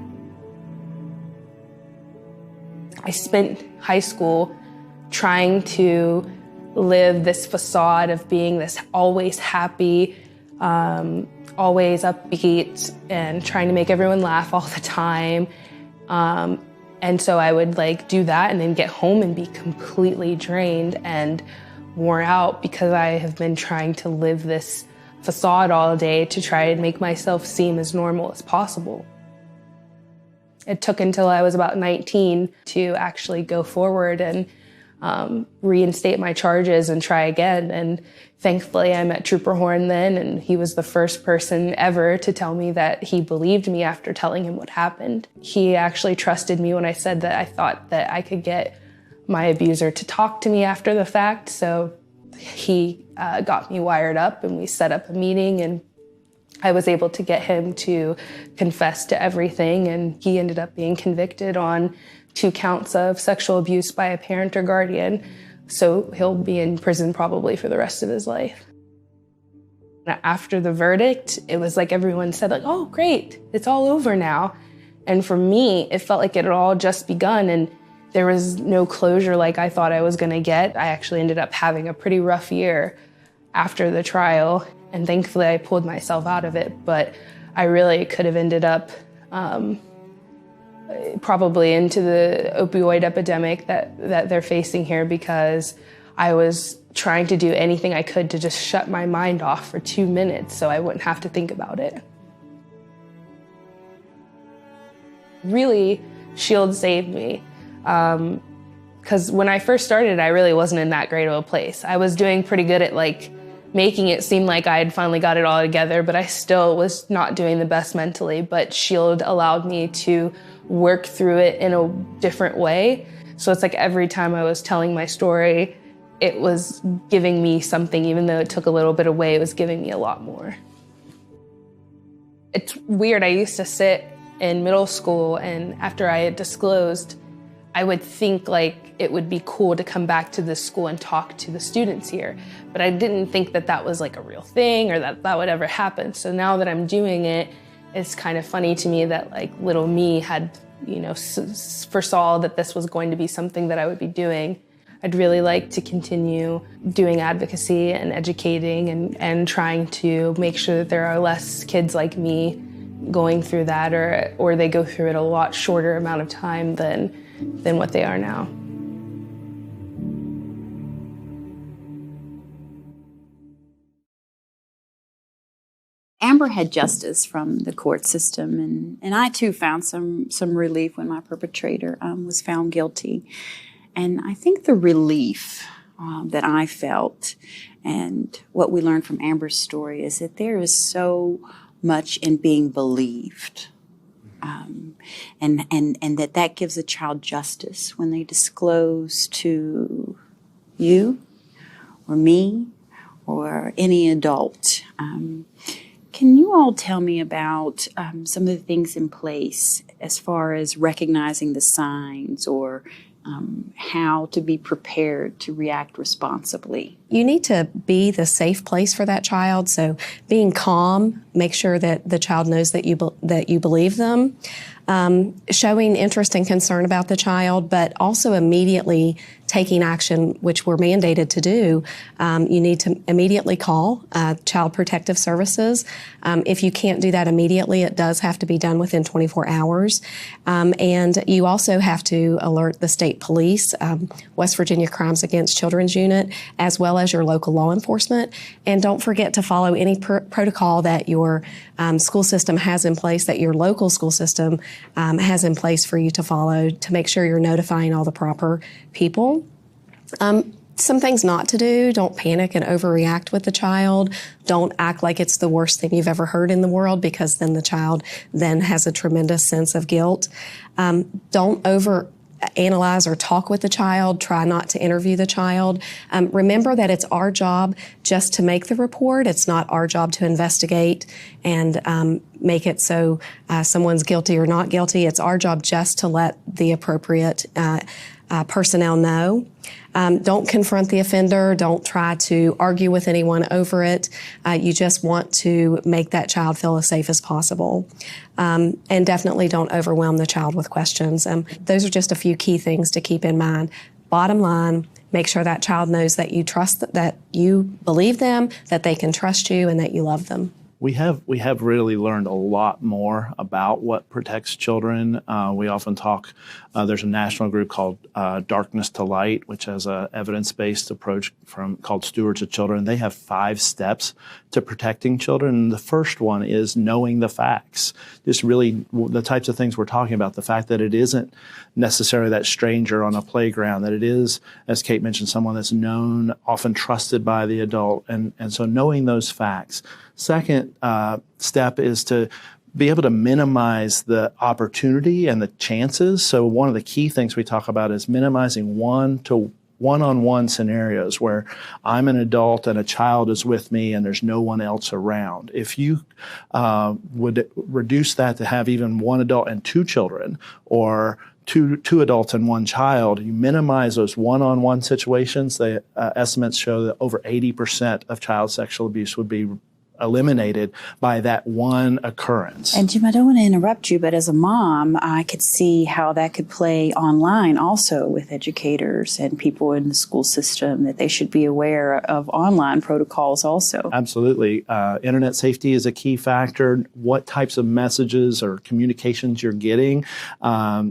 Speaker 8: I spent high school trying to live this facade of being this always happy, always upbeat, and trying to make everyone laugh all the time. And so I would do that and then get home and be completely drained and wore out because I have been trying to live this facade all day to try and make myself seem as normal as possible. It took until I was about 19 to actually go forward and reinstate my charges and try again. And thankfully I met Trooper Horn then, and he was the first person ever to tell me that he believed me after telling him what happened. He actually trusted me when I said that I thought that I could get my abuser to talk to me after the fact. So he got me wired up, and we set up a meeting, and I was able to get him to confess to everything, and he ended up being convicted on 2 counts of sexual abuse by a parent or guardian. So he'll be in prison probably for the rest of his life. After the verdict, it was everyone said oh, great, it's all over now. And for me, it felt like it had all just begun, and there was no closure like I thought I was gonna get. I actually ended up having a pretty rough year after the trial, and thankfully I pulled myself out of it, but I really could have ended up probably into the opioid epidemic that they're facing here, because I was trying to do anything I could to just shut my mind off for 2 minutes so I wouldn't have to think about it. Really, SHIELD saved me, because when I first started, I really wasn't in that great of a place. I was doing pretty good at making it seem like I had finally got it all together, but I still was not doing the best mentally. But SHIELD allowed me to work through it in a different way. So it's every time I was telling my story, it was giving me something. Even though it took a little bit away, it was giving me a lot more. It's weird. I used to sit in middle school, and after I had disclosed, I would think it would be cool to come back to this school and talk to the students here. But I didn't think that that was a real thing, or that would ever happen. So now that I'm doing it, it's kind of funny to me that little me had, foresaw that this was going to be something that I would be doing. I'd really like to continue doing advocacy and educating and trying to make sure that there are less kids like me going through that, or they go through it a lot shorter amount of time than what they are now.
Speaker 1: Amber had justice from the court system, and I too found some relief when my perpetrator was found guilty. And I think the relief that I felt, and what we learned from Amber's story, is that there is so much in being believed. And that gives a child justice when they disclose to you or me or any adult. Can you all tell me about some of the things in place as far as recognizing the signs or how to be prepared to react responsibly?
Speaker 2: You need to be the safe place for that child. So being calm, make sure that the child knows that you believe them. Showing interest and concern about the child, but also immediately taking action, which we're mandated to do. You need to immediately call Child Protective Services. If you can't do that immediately, it does have to be done within 24 hours. And you also have to alert the state police, West Virginia Crimes Against Children's Unit, as well as your local law enforcement. And don't forget to follow any protocol that your school system has in place, that your local school system has in place for you to follow, to make sure you're notifying all the proper people. Some things not to do: don't panic and overreact with the child. Don't act like it's the worst thing you've ever heard in the world, because then the child then has a tremendous sense of guilt. Don't overanalyze or talk with the child. Try not to interview the child. Remember that it's our job just to make the report. It's not our job to investigate and make it so someone's guilty or not guilty. It's our job just to let the appropriate personnel know. Don't confront the offender. Don't try to argue with anyone over it. You just want to make that child feel as safe as possible. And definitely don't overwhelm the child with questions. Those are just a few key things to keep in mind. Bottom line, make sure that child knows that you trust, that you believe them, that they can trust you, and that you love them.
Speaker 4: We have really learned a lot more about what protects children. We often talk, there's a national group called Darkness to Light, which has an evidence-based approach called Stewards of Children. They have 5 steps to protecting children. And the first one is knowing the facts. Just really the types of things we're talking about, the fact that it isn't necessarily that stranger on a playground, that it is, as Kate mentioned, someone that's known, often trusted by the adult. And so knowing those facts. Second step is to be able to minimize the opportunity and the chances. So one of the key things we talk about is minimizing one-on-one scenarios where I'm an adult and a child is with me and there's no one else around. If you would reduce that to have even one adult and 2 children, or two adults and 1 child, you minimize those one-on-one situations. The estimates show that over 80% of child sexual abuse would be eliminated by that one occurrence.
Speaker 1: And Jim, I don't want to interrupt you, but as a mom, I could see how that could play online also with educators and people in the school system, that they should be aware of online protocols also.
Speaker 4: Absolutely. Internet safety is a key factor. What types of messages or communications you're getting.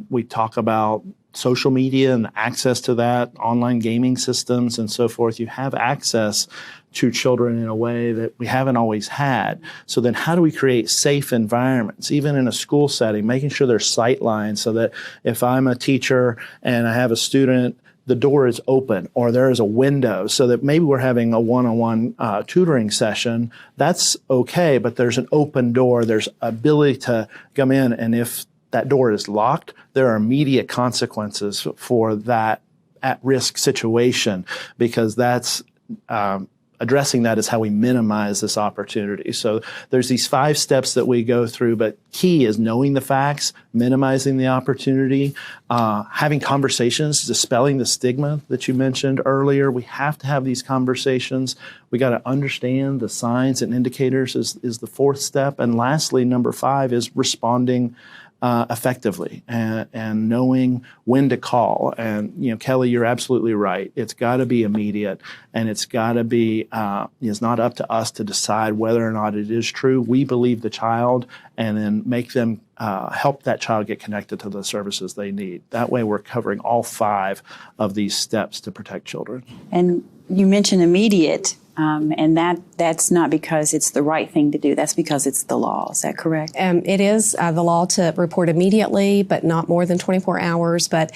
Speaker 4: We talk about social media and access to that, online gaming systems and so forth. You have access to children in a way that we haven't always had. So then how do we create safe environments, even in a school setting, making sure there's sight lines so that if I'm a teacher and I have a student, the door is open or there is a window, so that maybe we're having a one-on-one tutoring session. That's okay, but there's an open door. There's ability to come in, and if that door is locked, there are immediate consequences for that at-risk situation, because that's addressing that is how we minimize this opportunity. So there's these 5 steps that we go through, but key is knowing the facts, minimizing the opportunity, having conversations, dispelling the stigma that you mentioned earlier. We have to have these conversations. We got to understand the signs and indicators is the 4th step. And lastly, number 5 is responding effectively and knowing when to call. And, Kelly, you're absolutely right. It's got to be immediate, and it's got to be, it's not up to us to decide whether or not it is true. We believe the child and then make them help that child get connected to the services they need. That way we're covering all 5 of these steps to protect children.
Speaker 1: And you mentioned immediate. And that's not because it's the right thing to do. That's because it's the law. Is that correct?
Speaker 2: It is the law to report immediately, but not more than 24 hours. But,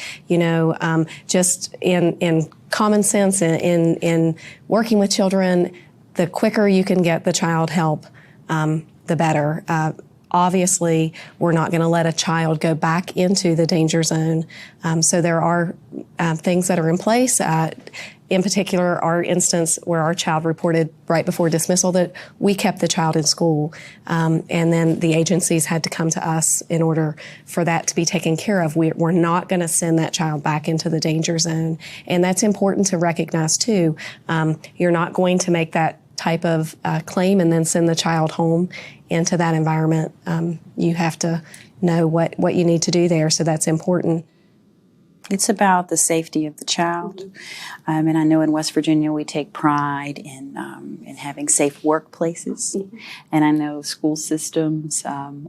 Speaker 2: just in common sense, in working with children, the quicker you can get the child help, the better. Obviously, we're not going to let a child go back into the danger zone. So there are things that are in place. in particular, our instance where our child reported right before dismissal that we kept the child in school, and then the agencies had to come to us in order for that to be taken care of. We're not going to send that child back into the danger zone, and that's important to recognize too. You're not going to make that type of claim and then send the child home into that environment. You have to know what you need to do there, so that's important.
Speaker 1: It's about the safety of the child, and I know in West Virginia we take pride in having safe workplaces, and I know school systems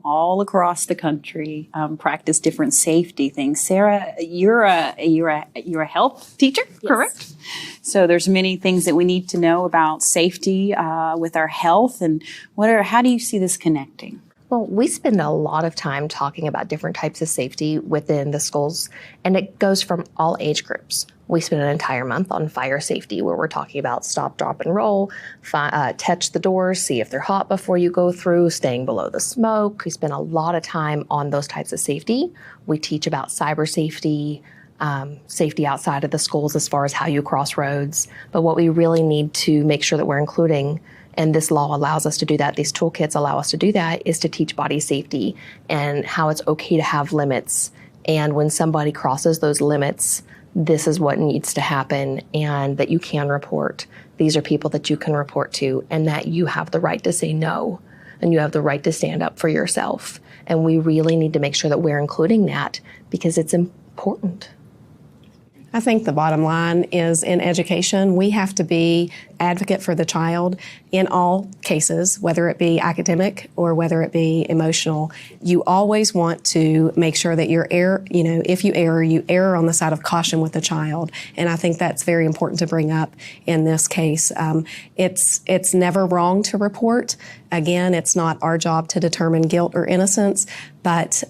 Speaker 1: all across the country practice different safety things. Sarah, you're a health teacher,
Speaker 5: Yes.
Speaker 1: correct? So there's many things that we need to know about safety with our health, and how do you see this connecting?
Speaker 5: Well, we spend a lot of time talking about different types of safety within the schools, and it goes from all age groups. We spend an entire month on fire safety where we're talking about stop, drop, and roll, touch the doors, see if they're hot before you go through, staying below the smoke. We spend a lot of time on those types of safety. We teach about cyber safety, safety outside of the schools as far as how you cross roads. But what we really need to make sure that we're including, and this law allows us to do that, these toolkits allow us to do that, is to teach body safety and how it's okay to have limits. And when somebody crosses those limits, this is what needs to happen, and that you can report. These are people that you can report to, and that you have the right to say no, and you have the right to stand up for yourself. And we really need to make sure that we're including that because it's important.
Speaker 2: I think the bottom line is in education, we have to be advocate for the child in all cases, whether it be academic or whether it be emotional. You always want to make sure that if you err on the side of caution with the child. And I think that's very important to bring up in this case. It's never wrong to report. Again, it's not our job to determine guilt or innocence, but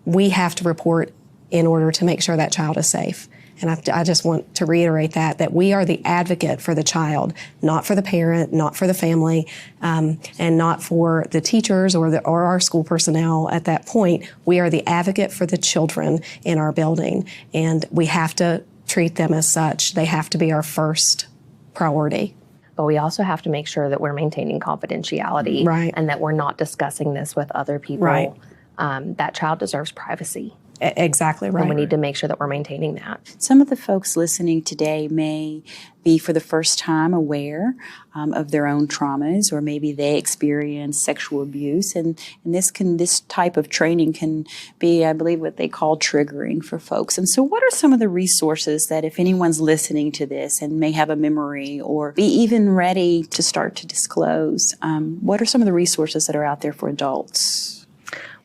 Speaker 2: we have to report in order to make sure that child is safe. And I just want to reiterate that we are the advocate for the child, not for the parent, not for the family, and not for the teachers or our school personnel at that point. We are the advocate for the children in our building, and we have to treat them as such. They have to be our first priority.
Speaker 5: But we also have to make sure that we're maintaining confidentiality,
Speaker 2: right,
Speaker 5: and that we're not discussing this with other people.
Speaker 2: Right.
Speaker 5: That child deserves privacy.
Speaker 2: Exactly right.
Speaker 5: And we need to make sure that we're maintaining that.
Speaker 1: Some of the folks listening today may be for the first time aware of their own traumas, or maybe they experience sexual abuse, and this type of training can be, I believe, what they call triggering for folks. And so what are some of the resources that if anyone's listening to this and may have a memory or be even ready to start to disclose, what are some of the resources that are out there for adults?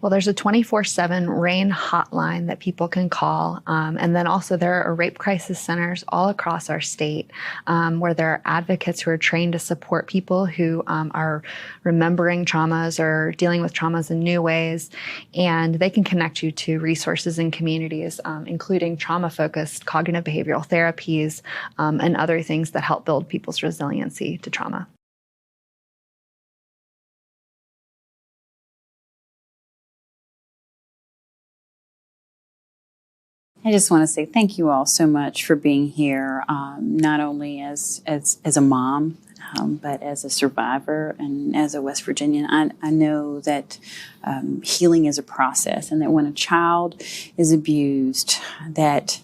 Speaker 3: Well, there's a 24/7 RAIN hotline that people can call. And then also there are rape crisis centers all across our state where there are advocates who are trained to support people who are remembering traumas or dealing with traumas in new ways. And they can connect you to resources and communities, including trauma-focused cognitive behavioral therapies and other things that help build people's resiliency to trauma.
Speaker 1: I just want to say thank you all so much for being here, not only as a mom, but as a survivor and as a West Virginian. I know that healing is a process, and that when a child is abused, that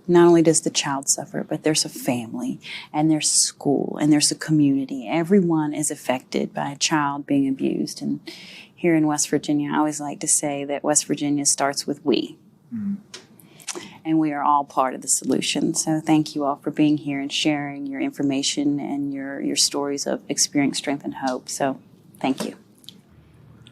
Speaker 1: not only does the child suffer, but there's a family, and there's school, and there's a community. Everyone is affected by a child being abused. And here in West Virginia, I always like to say that West Virginia starts with we. Mm-hmm. And we are all part of the solution. So thank you all for being here and sharing your information and your stories of experience, strength, and hope. So thank you.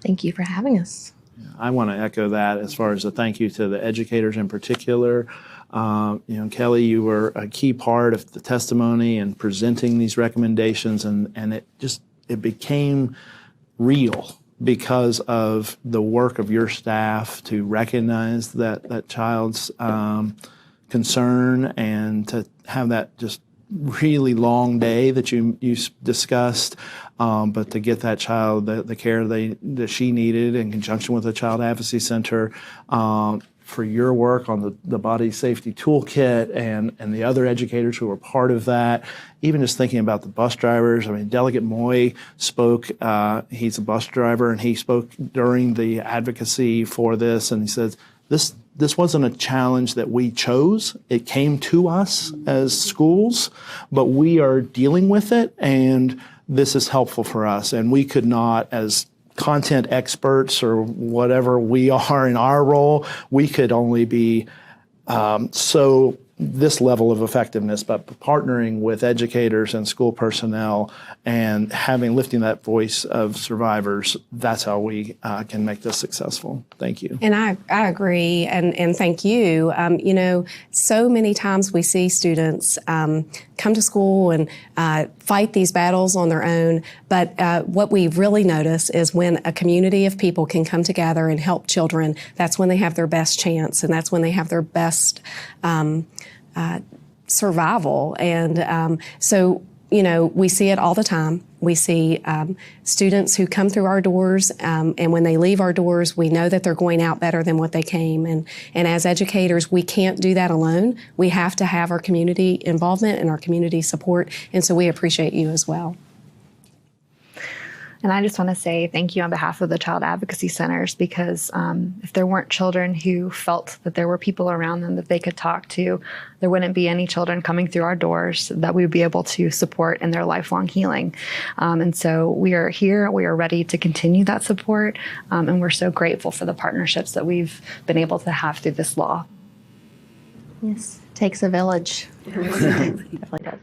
Speaker 5: Thank you for having us.
Speaker 4: I want to echo that as far as a thank you to the educators in particular. Kelly, you were a key part of the testimony and presenting these recommendations, and it became real because of the work of your staff to recognize that child's concern, and to have that just really long day that you discussed, but to get that child the care that she needed in conjunction with the Child Advocacy Center for your work on the Body Safety Toolkit and the other educators who were part of that. Even just thinking about the bus drivers. I mean, Delegate Moy spoke, he's a bus driver, and he spoke during the advocacy for this, and he says, this wasn't a challenge that we chose. It came to us as schools, but we are dealing with it, and this is helpful for us. And we could not, as content experts or whatever we are in our role, we could only be so this level of effectiveness, but partnering with educators and school personnel and lifting that voice of survivors, that's how we can make this successful. Thank you.
Speaker 2: And I agree, and thank you. You know, so many times we see students come to school and fight these battles on their own, but what we really notice is when a community of people can come together and help children, that's when they have their best chance, and that's when they have their best survival. And so, you know, we see it all the time. We see students who come through our doors, and when they leave our doors, we know that they're going out better than what they came. And as educators, we can't do that alone. We have to have our community involvement and our community support, and so we appreciate you as well.
Speaker 3: And I just want to say thank you on behalf of the Child Advocacy Centers, because if there weren't children who felt that there were people around them that they could talk to, there wouldn't be any children coming through our doors that we would be able to support in their lifelong healing. And so we are here, we are ready to continue that support, and we're so grateful for the partnerships that we've been able to have through this law.
Speaker 5: Yes, takes a village. It definitely does.